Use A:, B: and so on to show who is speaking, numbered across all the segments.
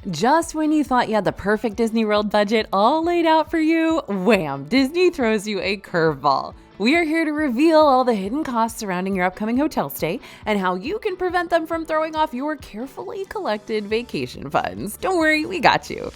A: Just when you thought you had the perfect Disney World budget all laid out for you, wham, Disney throws you a curveball. We are here to reveal all the hidden costs surrounding your upcoming hotel stay and how you can prevent them from throwing off your carefully collected vacation funds. Don't worry, we got you.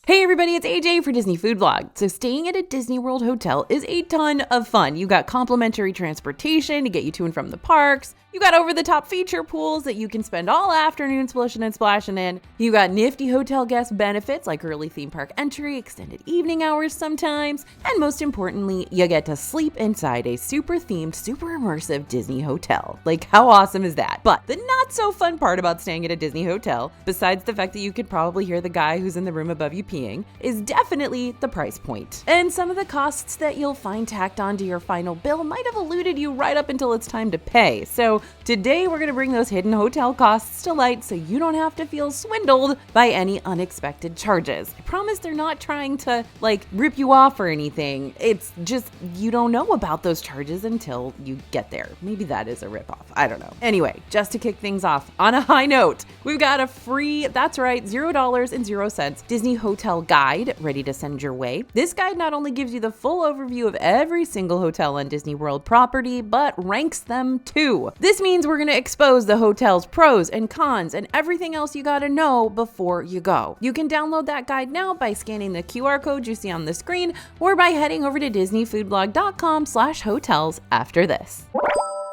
A: Hey everybody, it's AJ for Disney Food Vlog. So staying at a Disney World hotel is a ton of fun. You got complimentary transportation to get you to and from the parks. You got over-the-top feature pools that you can spend all afternoon splishing and splashing in. You got nifty hotel guest benefits like early theme park entry, extended evening hours sometimes, and most importantly, you get to sleep inside a super themed, super immersive Disney hotel. Like, how awesome is that? But the not so fun part about staying at a Disney hotel, besides the fact that you could probably hear the guy who's in the room above you peeing, is definitely the price point. And some of the costs that you'll find tacked onto your final bill might have eluded you right up until it's time to pay. So today we're going to bring those hidden hotel costs to light so you don't have to feel swindled by any unexpected charges. I promise they're not trying to rip you off or anything. It's just you don't know about those charges until you get there. Maybe that is a ripoff. I don't know. Anyway, just to kick things off on a high note, we've got a free, that's right, $0.00 Disney hotel guide ready to send your way. This guide not only gives you the full overview of every single hotel on Disney World property, but ranks them too. This means we're going to expose the hotel's pros and cons and everything else you got to know before you go. You can download that guide now by scanning the QR code you see on the screen or by heading over to disneyfoodblog.com/hotels after this.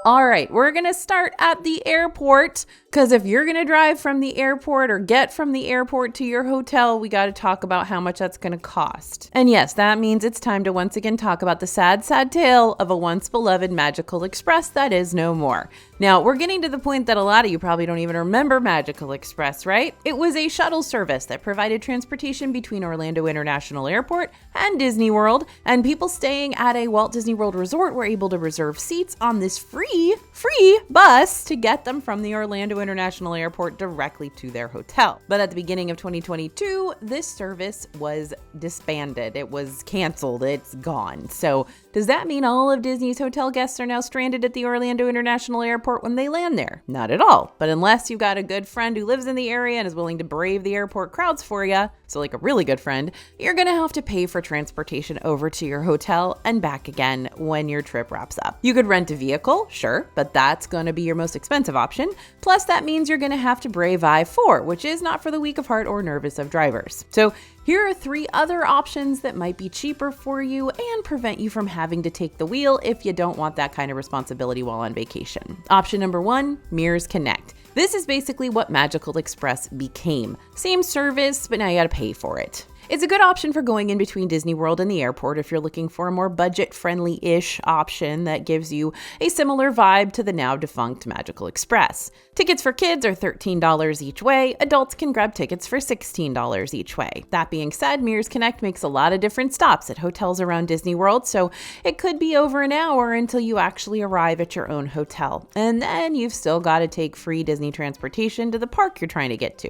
A: All right, we're going to start at the airport because if you're going to drive from the airport or get from the airport to your hotel, we got to talk about how much that's going to cost. And yes, that means it's time to once again talk about the sad, sad tale of a once beloved Magical Express that is no more. Now, we're getting to the point that a lot of you probably don't even remember Magical Express, right? It was a shuttle service that provided transportation between Orlando International Airport and Disney World, and people staying at a Walt Disney World resort were able to reserve seats on this free bus to get them from the Orlando International Airport directly to their hotel. But at the beginning of 2022, this service was disbanded. It was canceled. It's gone. So does that mean all of Disney's hotel guests are now stranded at the Orlando International Airport when they land there? Not at all. But unless you've got a good friend who lives in the area and is willing to brave the airport crowds for you, so like a really good friend, you're going to have to pay for transportation over to your hotel and back again when your trip wraps up. You could rent a vehicle, sure, but that's going to be your most expensive option. Plus, that means you're going to have to brave I-4, which is not for the weak of heart or nervous of drivers. So here are 3 other options that might be cheaper for you and prevent you from having to take the wheel if you don't want that kind of responsibility while on vacation. Option number 1, Mears Connect. This is basically what Magical Express became. Same service, but now you gotta pay for it. It's a good option for going in between Disney World and the airport if you're looking for a more budget-friendly-ish option that gives you a similar vibe to the now defunct Magical Express. Tickets for kids are $13 each way. Adults can grab tickets for $16 each way. That being said, Mears Connect makes a lot of different stops at hotels around Disney World, so it could be over an hour until you actually arrive at your own hotel. And then you've still got to take free Disney transportation to the park you're trying to get to.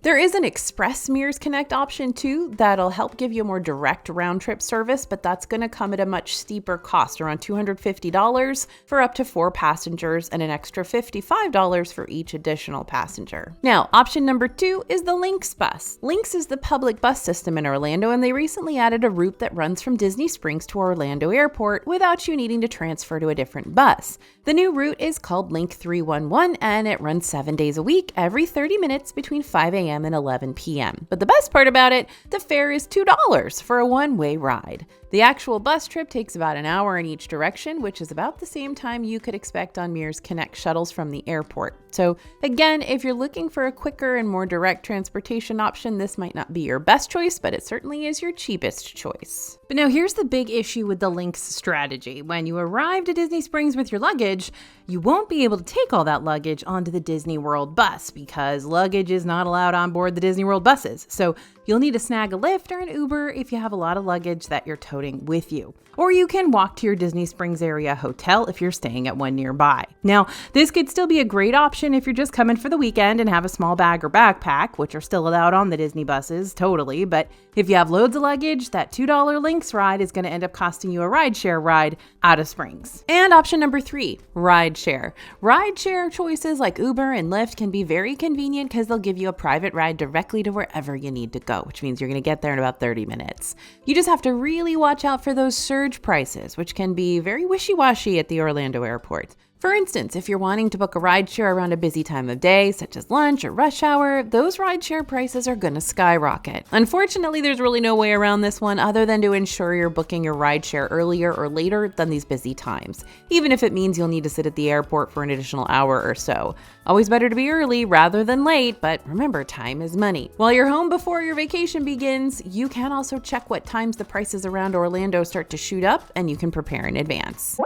A: There is an Express Mears Connect option too that'll help give you a more direct round-trip service, but that's going to come at a much steeper cost, around $250 for up to 4 passengers and an extra $55 for each additional passenger. Now, option number 2 is the Lynx bus. Lynx is the public bus system in Orlando, and they recently added a route that runs from Disney Springs to Orlando Airport without you needing to transfer to a different bus. The new route is called Link 311, and it runs 7 days a week, every 30 minutes between 5 a.m. and 11 p.m. But the best part about it, the fare is $2 for a one-way ride. The actual bus trip takes about an hour in each direction, which is about the same time you could expect on Mears Connect shuttles from the airport. So again, if you're looking for a quicker and more direct transportation option, this might not be your best choice, but it certainly is your cheapest choice. But now here's the big issue with the Lynx strategy. When you arrive to Disney Springs with your luggage, you won't be able to take all that luggage onto the Disney World bus because luggage is not allowed on board the Disney World buses. So you'll need to snag a Lyft or an Uber if you have a lot of luggage that you're toting boating with you. Or you can walk to your Disney Springs area hotel if you're staying at one nearby. Now, this could still be a great option if you're just coming for the weekend and have a small bag or backpack, which are still allowed on the Disney buses, totally. But if you have loads of luggage, that $2 Lynx ride is going to end up costing you a rideshare ride out of Springs. And option number 3, rideshare. Rideshare choices like Uber and Lyft can be very convenient because they'll give you a private ride directly to wherever you need to go, which means you're going to get there in about 30 minutes. You just have to really watch out for those surge prices, which can be very wishy-washy at the Orlando airport. For instance, if you're wanting to book a rideshare around a busy time of day, such as lunch or rush hour, those rideshare prices are going to skyrocket. Unfortunately, there's really no way around this one other than to ensure you're booking your rideshare earlier or later than these busy times, even if it means you'll need to sit at the airport for an additional hour or so. Always better to be early rather than late, but remember, time is money. While you're home before your vacation begins, you can also check what times the prices around Orlando start to shoot up, and you can prepare in advance.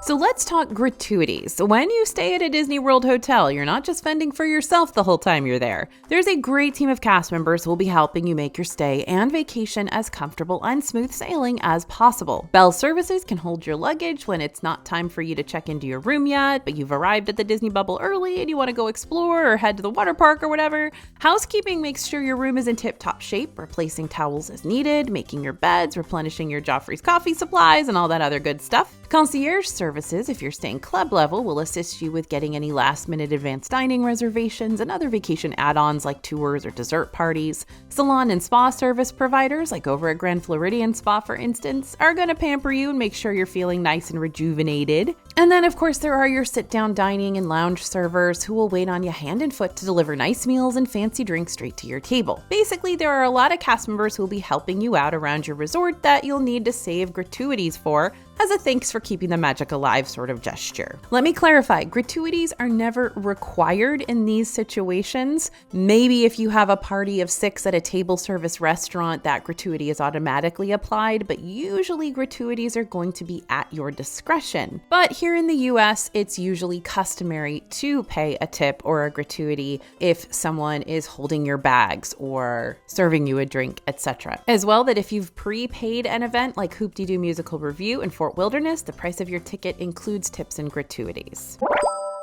A: So let's talk gratuities. When you stay at a Disney World hotel, you're not just fending for yourself the whole time you're there. There's a great team of cast members who will be helping you make your stay and vacation as comfortable and smooth sailing as possible. Bell Services can hold your luggage when it's not time for you to check into your room yet, but you've arrived at the Disney bubble early and you want to go explore or head to the water park or whatever. Housekeeping makes sure your room is in tip-top shape, replacing towels as needed, making your beds, replenishing your Joffrey's coffee supplies, and all that other good stuff. Concierge services, if you're staying club level, will assist you with getting any last-minute advanced dining reservations and other vacation add-ons like tours or dessert parties. Salon and spa service providers, like over at Grand Floridian Spa, for instance, are going to pamper you and make sure you're feeling nice and rejuvenated. And then, of course, there are your sit-down dining and lounge servers who will wait on you hand and foot to deliver nice meals and fancy drinks straight to your table. Basically, there are a lot of cast members who will be helping you out around your resort that you'll need to save gratuities for, as a thanks for keeping the magic alive sort of gesture. Let me clarify, gratuities are never required in these situations. Maybe if you have a party of 6 at a table service restaurant, that gratuity is automatically applied, but usually gratuities are going to be at your discretion. But here in the US, it's usually customary to pay a tip or a gratuity if someone is holding your bags or serving you a drink, etc. As well, that if you've prepaid an event like Hoop-Dee-Doo Musical Review in Fort Wilderness, the price of your ticket includes tips and gratuities.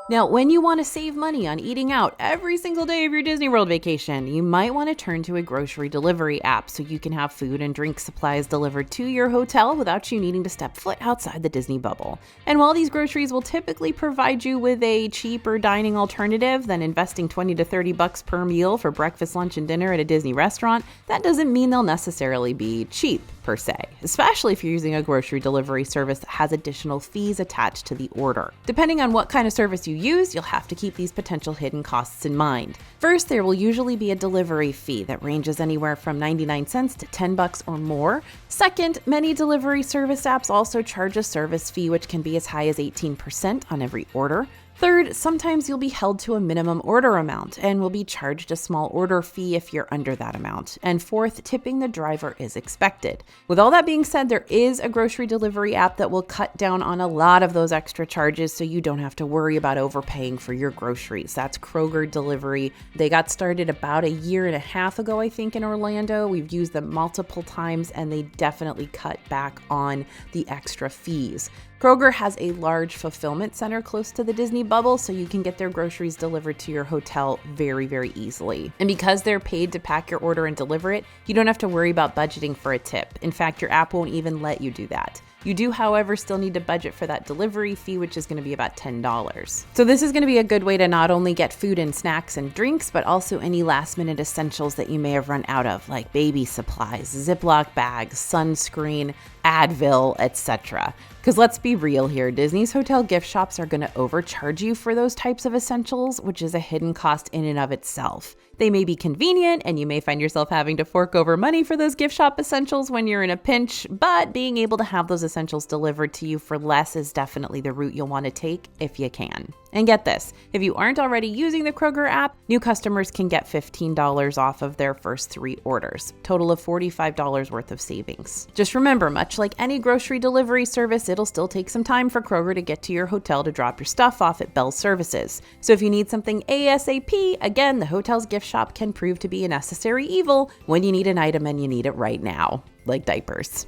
A: Now, when you want to save money on eating out every single day of your Disney World vacation, you might want to turn to a grocery delivery app so you can have food and drink supplies delivered to your hotel without you needing to step foot outside the Disney bubble. And while these groceries will typically provide you with a cheaper dining alternative than investing $20 to $30 per meal for breakfast, lunch, and dinner at a Disney restaurant, that doesn't mean they'll necessarily be cheap per se, especially if you're using a grocery delivery service that has additional fees attached to the order. Depending on what kind of service you use, you'll have to keep these potential hidden costs in mind. First, there will usually be a delivery fee that ranges anywhere from 99 cents to $10 or more. Second, many delivery service apps also charge a service fee, which can be as high as 18% on every order. Third, sometimes you'll be held to a minimum order amount and will be charged a small order fee if you're under that amount. And fourth, tipping the driver is expected. With all that being said, there is a grocery delivery app that will cut down on a lot of those extra charges so you don't have to worry about overpaying for your groceries. That's Kroger Delivery. They got started about a year and a half ago, I think, in Orlando. We've used them multiple times and they definitely cut back on the extra fees. Kroger has a large fulfillment center close to the Disney bubble, so you can get their groceries delivered to your hotel very, very easily. And because they're paid to pack your order and deliver it, you don't have to worry about budgeting for a tip. In fact, your app won't even let you do that. You do, however, still need to budget for that delivery fee, which is going to be about $10. So this is going to be a good way to not only get food and snacks and drinks, but also any last-minute essentials that you may have run out of, like baby supplies, Ziploc bags, sunscreen, Advil, etc. Because let's be real here, Disney's hotel gift shops are going to overcharge you for those types of essentials, which is a hidden cost in and of itself. They may be convenient and you may find yourself having to fork over money for those gift shop essentials when you're in a pinch, but being able to have those essentials delivered to you for less is definitely the route you'll want to take if you can. And get this, if you aren't already using the Kroger app, new customers can get $15 off of their first 3 orders, total of $45 worth of savings. Just remember, much like any grocery delivery service, it'll still take some time for Kroger to get to your hotel to drop your stuff off at Bell Services. So if you need something ASAP, again, the hotel's gift shop can prove to be a necessary evil when you need an item and you need it right now, like diapers.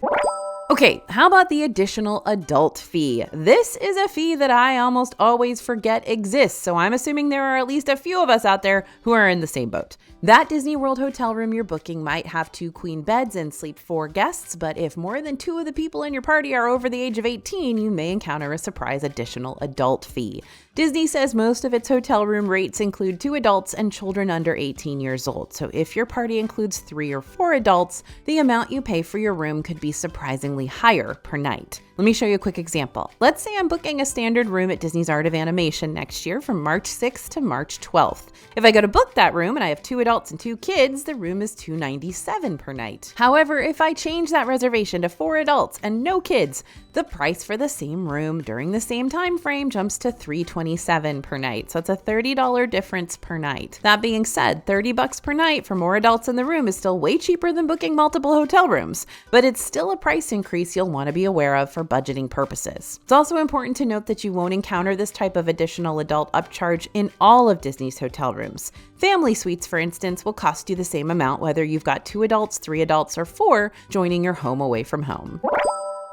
A: Okay, how about the additional adult fee? This is a fee that I almost always forget exists, so I'm assuming there are at least a few of us out there who are in the same boat. That Disney World hotel room you're booking might have 2 queen beds and sleep 4 guests, but if more than 2 of the people in your party are over the age of 18, you may encounter a surprise additional adult fee. Disney says most of its hotel room rates include 2 adults and children under 18 years old, so if your party includes 3 or 4 adults, the amount you pay for your room could be surprisingly higher per night. Let me show you a quick example. Let's say I'm booking a standard room at Disney's Art of Animation next year from March 6th to March 12th. If I go to book that room and I have 2 adults and 2 kids, the room is $297 per night. However, if I change that reservation to 4 adults and no kids, the price for the same room during the same time frame jumps to $327 per night. So it's a $30 difference per night. That being said, $30 per night for more adults in the room is still way cheaper than booking multiple hotel rooms, but it's still a price increase you'll want to be aware of for budgeting purposes. It's also important to note that you won't encounter this type of additional adult upcharge in all of Disney's hotel rooms. Family suites, for instance, will cost you the same amount whether you've got 2 adults, 3 adults, or 4 joining your home away from home.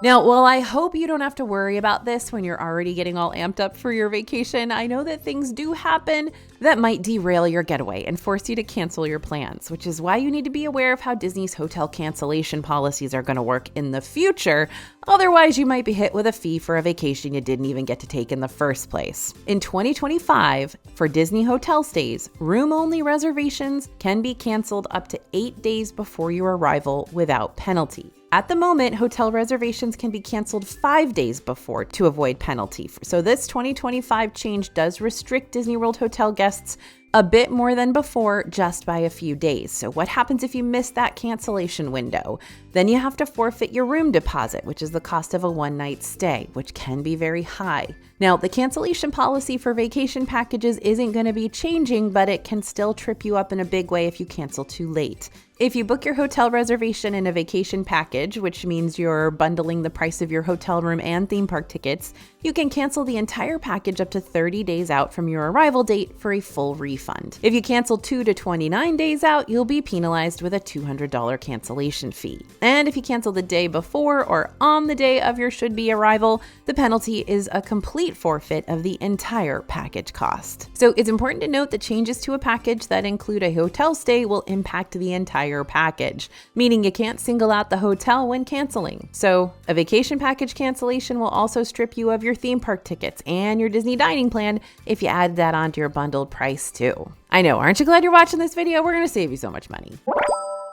A: Now, while I hope you don't have to worry about this when you're already getting all amped up for your vacation, I know that things do happen that might derail your getaway and force you to cancel your plans, which is why you need to be aware of how Disney's hotel cancellation policies are going to work in the future. Otherwise, you might be hit with a fee for a vacation you didn't even get to take in the first place. In 2025, for Disney hotel stays, room-only reservations can be canceled up to 8 days before your arrival without penalty. At the moment, hotel reservations can be canceled 5 days before to avoid penalty. So this 2025 change does restrict Disney World hotel guests a bit more than before, just by a few days. So what happens if you miss that cancellation window? Then you have to forfeit your room deposit, which is the cost of a one-night stay, which can be very high. Now, the cancellation policy for vacation packages isn't going to be changing, but it can still trip you up in a big way if you cancel too late. If you book your hotel reservation in a vacation package, which means you're bundling the price of your hotel room and theme park tickets, you can cancel the entire package up to 30 days out from your arrival date for a full refund. If you cancel 2 to 29 days out, you'll be penalized with a $200 cancellation fee. And if you cancel the day before or on the day of your should-be arrival, the penalty is a complete forfeit of the entire package cost. So it's important to note that changes to a package that include a hotel stay will impact the entire package, meaning you can't single out the hotel when canceling. So a vacation package cancellation will also strip you of your theme park tickets and your Disney dining plan if you add that onto your bundled price too. I know, aren't you glad you're watching this video? We're going to save you so much money.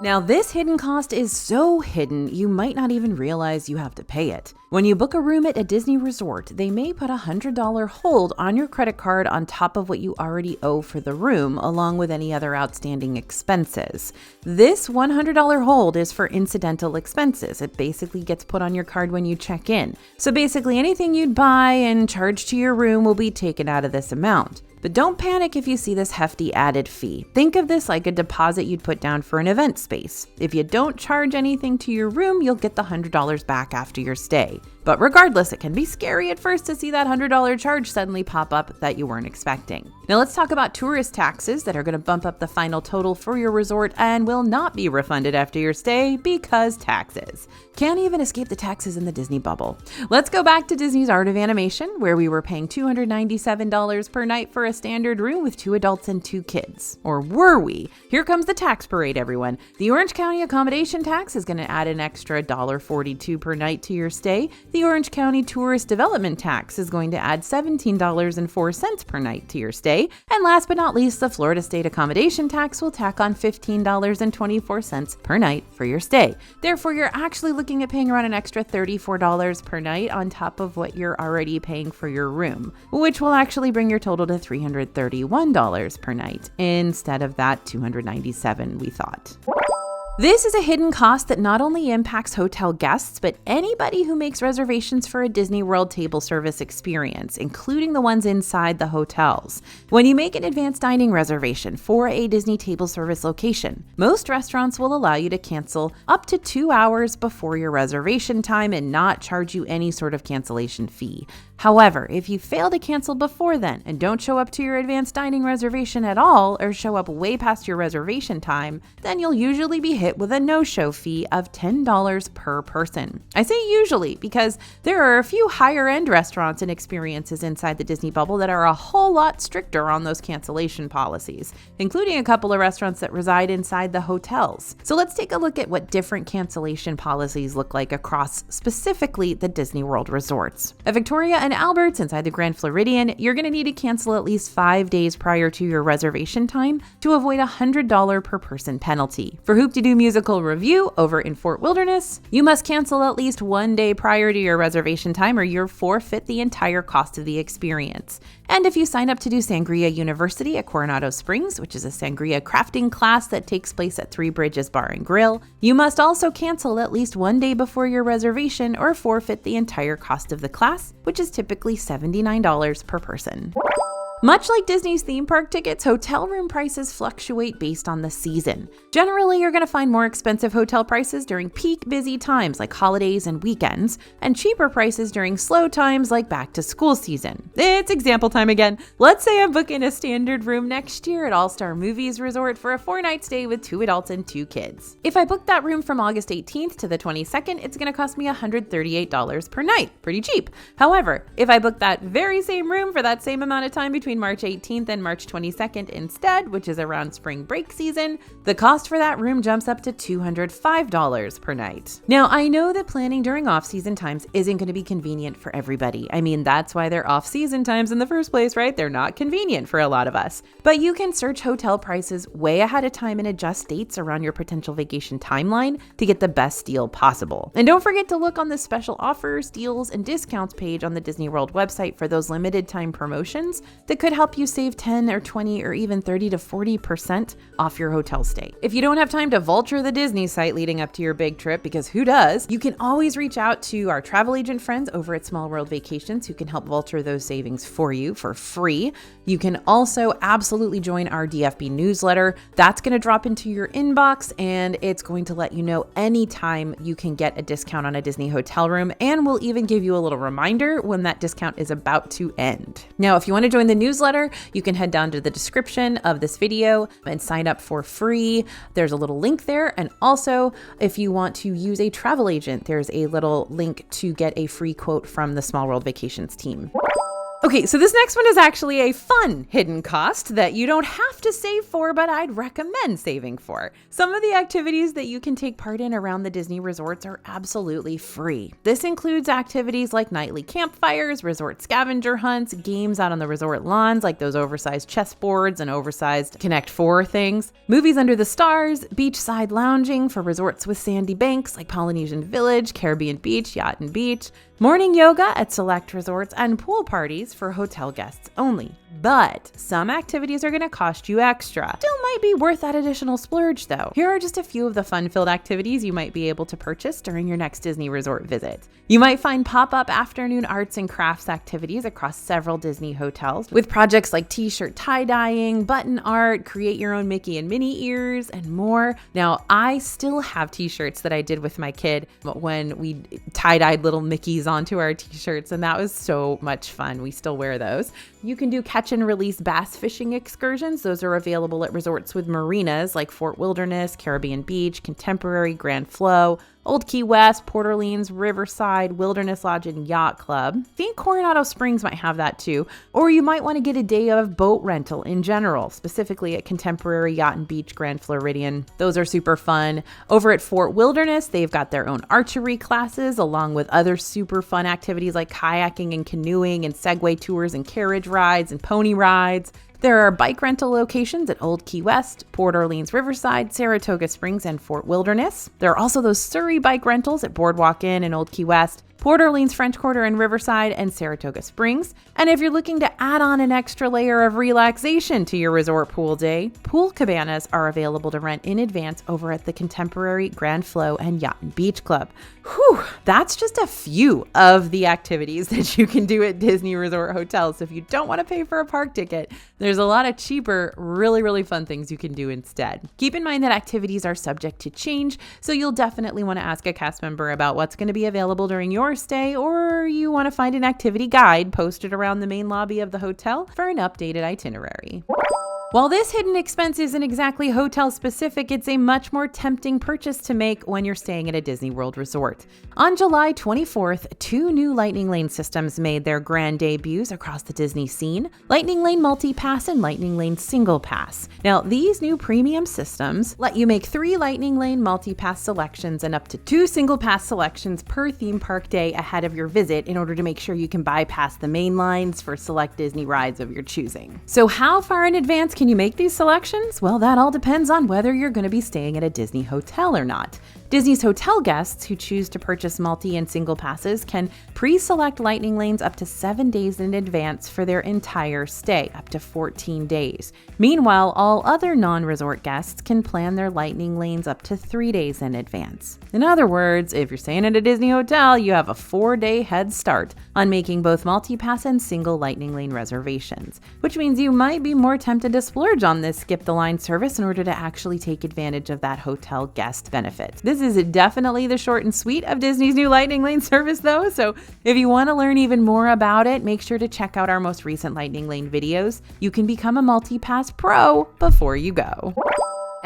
A: Now, this hidden cost is so hidden, you might not even realize you have to pay it. When you book a room at a Disney resort, they may put a $100 hold on your credit card on top of what you already owe for the room, along with any other outstanding expenses. This $100 hold is for incidental expenses. It basically gets put on your card when you check in. So basically anything you'd buy and charge to your room will be taken out of this amount. But don't panic if you see this hefty added fee. Think of this like a deposit you'd put down for an event space. If you don't charge anything to your room, you'll get the $100 back after your stay. But regardless, it can be scary at first to see that $100 charge suddenly pop up that you weren't expecting. Now let's talk about tourist taxes that are going to bump up the final total for your resort and will not be refunded after your stay because taxes. Can't even escape the taxes in the Disney bubble. Let's go back to Disney's Art of Animation, where we were paying $297 per night for a standard room with 2 adults and 2 kids. Or were we? Here comes the tax parade, everyone. The Orange County accommodation tax is going to add an extra $1.42 per night to your stay. The Orange County Tourist Development Tax is going to add $17.04 per night to your stay. And last but not least, the Florida State Accommodation Tax will tack on $15.24 per night for your stay. Therefore, you're actually looking at paying around an extra $34 per night on top of what you're already paying for your room, which will actually bring your total to $331 per night instead of that $297 we thought. This is a hidden cost that not only impacts hotel guests, but anybody who makes reservations for a Disney World table service experience, including the ones inside the hotels. When you make an advanced dining reservation for a Disney table service location, most restaurants will allow you to cancel up to 2 hours before your reservation time and not charge you any sort of cancellation fee. However, if you fail to cancel before then and don't show up to your advanced dining reservation at all, or show up way past your reservation time, then you'll usually be hit hit with a no-show fee of $10 per person. I say usually because there are a few higher-end restaurants and experiences inside the Disney bubble that are a whole lot stricter on those cancellation policies, including a couple of restaurants that reside inside the hotels. So let's take a look at what different cancellation policies look like across specifically the Disney World resorts. At Victoria and Albert's inside the Grand Floridian, you're going to need to cancel at least 5 days prior to your reservation time to avoid a $100 per person penalty. For Hoop-de-Doo Musical Review over in Fort Wilderness, you must cancel at least 1 day prior to your reservation time or you'll forfeit the entire cost of the experience. And if you sign up to do Sangria University at Coronado Springs, which is a sangria crafting class that takes place at Three Bridges Bar and Grill, you must also cancel at least 1 day before your reservation or forfeit the entire cost of the class, which is typically $79 per person. Much like Disney's theme park tickets, hotel room prices fluctuate based on the season. Generally, you're going to find more expensive hotel prices during peak busy times like holidays and weekends, and cheaper prices during slow times like back to school season. It's example time again. Let's say I'm booking a standard room next year at All-Star Movies Resort for a 4-night stay with 2 adults and 2 kids. If I book that room from August 18th to the 22nd, it's going to cost me $138 per night. Pretty cheap. However, if I book that very same room for that same amount of time between March 18th and March 22nd instead, which is around spring break season, the cost for that room jumps up to $205 per night. Now, I know that planning during off-season times isn't going to be convenient for everybody. I mean, that's why they're off-season times in the first place, right? They're not convenient for a lot of us. But you can search hotel prices way ahead of time and adjust dates around your potential vacation timeline to get the best deal possible. And don't forget to look on the special offers, deals, and discounts page on the Disney World website for those limited time promotions that could help you save 10 or 20 or even 30 to 40% off your hotel stay. If you don't have time to vulture the Disney site leading up to your big trip, because who does, you can always reach out to our travel agent friends over at Small World Vacations who can help vulture those savings for you for free. You can also absolutely join our DFB newsletter. That's going to drop into your inbox and it's going to let you know anytime you can get a discount on a Disney hotel room, and we'll even give you a little reminder when that discount is about to end. Now, if you want to join the newsletter, you can head down to the description of this video and sign up for free. There's a little link there. And also, if you want to use a travel agent, there's a little link to get a free quote from the Small World Vacations team. Okay, so this next one is actually a fun hidden cost that you don't have to save for, but I'd recommend saving for. Some of the activities that you can take part in around the Disney resorts are absolutely free. This includes activities like nightly campfires, resort scavenger hunts, games out on the resort lawns like those oversized chessboards and oversized Connect 4 things, movies under the stars, beachside lounging for resorts with sandy banks like Polynesian Village, Caribbean Beach, Yacht and Beach, morning yoga at select resorts, and pool parties for hotel guests only. But some activities are going to cost you extra. Still might be worth that additional splurge though. Here are just a few of the fun-filled activities you might be able to purchase during your next Disney resort visit. You might find pop-up afternoon arts and crafts activities across several Disney hotels with projects like t-shirt tie-dyeing, button art, create your own Mickey and Minnie ears, and more. Now, I still have t-shirts that I did with my kid when we tie-dyed little Mickeys onto our t-shirts, and that was so much fun. We still wear those. You can do catch and release bass fishing excursions. Those are available at resorts with marinas like Fort Wilderness, Caribbean Beach, Contemporary, Grand Flow, Old Key West, Port Orleans, Riverside, Wilderness Lodge, and Yacht Club. I think Coronado Springs might have that too. Or you might want to get a day of boat rental in general, specifically at Contemporary, Yacht and Beach, Grand Floridian. Those are super fun. Over at Fort Wilderness, they've got their own archery classes, along with other super fun activities like kayaking and canoeing and Segway tours and carriage rides and pony rides. There are bike rental locations at Old Key West, Port Orleans Riverside, Saratoga Springs, and Fort Wilderness. There are also those Surrey bike rentals at Boardwalk Inn and Old Key West, Port Orleans French Quarter and Riverside, and Saratoga Springs. And if you're looking to add on an extra layer of relaxation to your resort pool day, pool cabanas are available to rent in advance over at the Contemporary, Grand Flow, and Yacht and Beach Club. Whew, that's just a few of the activities that you can do at Disney Resort hotels. So if you don't want to pay for a park ticket, there's a lot of cheaper, really fun things you can do instead. Keep in mind that activities are subject to change, so you'll definitely want to ask a cast member about what's going to be available during your stay, or you want to find an activity guide posted around the main lobby of the hotel for an updated itinerary. While this hidden expense isn't exactly hotel specific, it's a much more tempting purchase to make when you're staying at a Disney World resort. On July 24th, 2 new Lightning Lane systems made their grand debuts across the Disney scene: Lightning Lane Multi-Pass and Lightning Lane Single Pass. Now, these new premium systems let you make 3 Lightning Lane Multi-Pass selections and up to 2 Single Pass selections per theme park day ahead of your visit in order to make sure you can bypass the main lines for select Disney rides of your choosing. So how far in advance can you make these selections? Well, that all depends on whether you're going to be staying at a Disney hotel or not. Disney's hotel guests who choose to purchase multi and single passes can pre-select Lightning Lanes up to 7 days in advance for their entire stay, up to 14 days. Meanwhile, all other non-resort guests can plan their Lightning Lanes up to 3 days in advance. In other words, if you're staying at a Disney hotel, you have a 4-day head start on making both multi-pass and single Lightning Lane reservations, which means you might be more tempted to splurge on this skip-the-line service in order to actually take advantage of that hotel guest benefit. This is definitely the short and sweet of Disney's new Lightning Lane service, though, so if you want to learn even more about it, make sure to check out our most recent Lightning Lane videos. You can become a multi-pass pro before you go.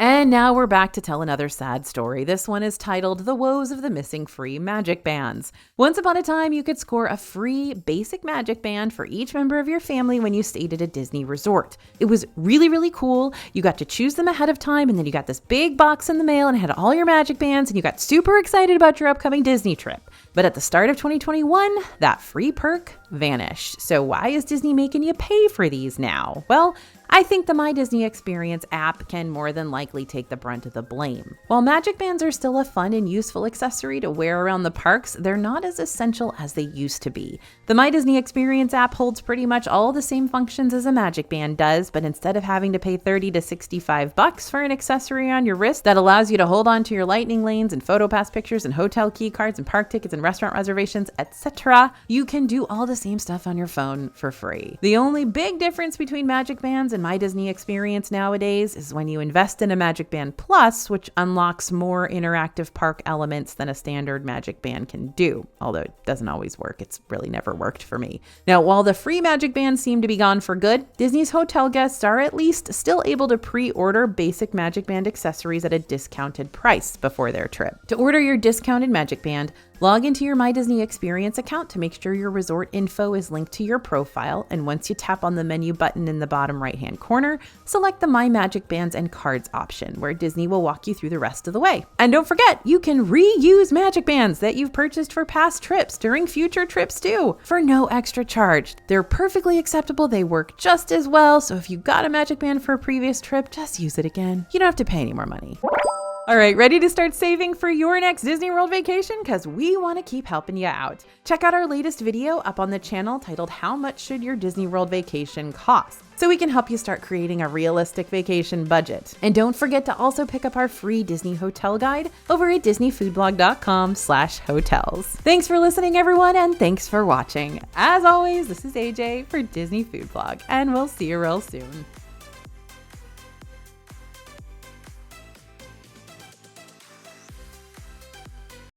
A: And now we're back to tell another sad story. This one is titled The Woes of the Missing Free Magic Bands. Once upon a time, you could score a free basic magic band for each member of your family when you stayed at a Disney resort. It was really, really cool. You got to choose them ahead of time, and then you got this big box in the mail and it had all your magic bands, and you got super excited about your upcoming Disney trip. But at the start of 2021, that free perk vanished. So why is Disney making you pay for these now? Well, I think the My Disney Experience app can more than likely take the brunt of the blame. While magic bands are still a fun and useful accessory to wear around the parks, they're not as essential as they used to be. The My Disney Experience app holds pretty much all the same functions as a magic band does, but instead of having to pay $30 to $65 for an accessory on your wrist that allows you to hold on to your Lightning Lanes and PhotoPass pictures and hotel key cards and park tickets and restaurant reservations, etc., you can do all the same stuff on your phone for free. The only big difference between magic bands and My Disney Experience nowadays is when you invest in a Magic Band Plus, which unlocks more interactive park elements than a standard Magic Band can do, although it doesn't always work. It's really never worked for me. Now, while the free Magic Bands seem to be gone for good, Disney's hotel guests are at least still able to pre-order basic Magic Band accessories at a discounted price before their trip. To order your discounted Magic Band, log into your My Disney Experience account to make sure your resort info is linked to your profile, and once you tap on the menu button in the bottom right-hand corner, select the My Magic Bands and Cards option, where Disney will walk you through the rest of the way. And don't forget, you can reuse Magic Bands that you've purchased for past trips during future trips too, for no extra charge. They're perfectly acceptable, they work just as well, so if you got a Magic Band for a previous trip, just use it again. You don't have to pay any more money. All right, ready to start saving for your next Disney World vacation? Because we want to keep helping you out. Check out our latest video up on the channel titled How Much Should Your Disney World Vacation Cost? So we can help you start creating a realistic vacation budget. And don't forget to also pick up our free Disney hotel guide over at disneyfoodblog.com/hotels. Thanks for listening, everyone, and thanks for watching. As always, this is AJ for Disney Food Blog, and we'll see you real soon.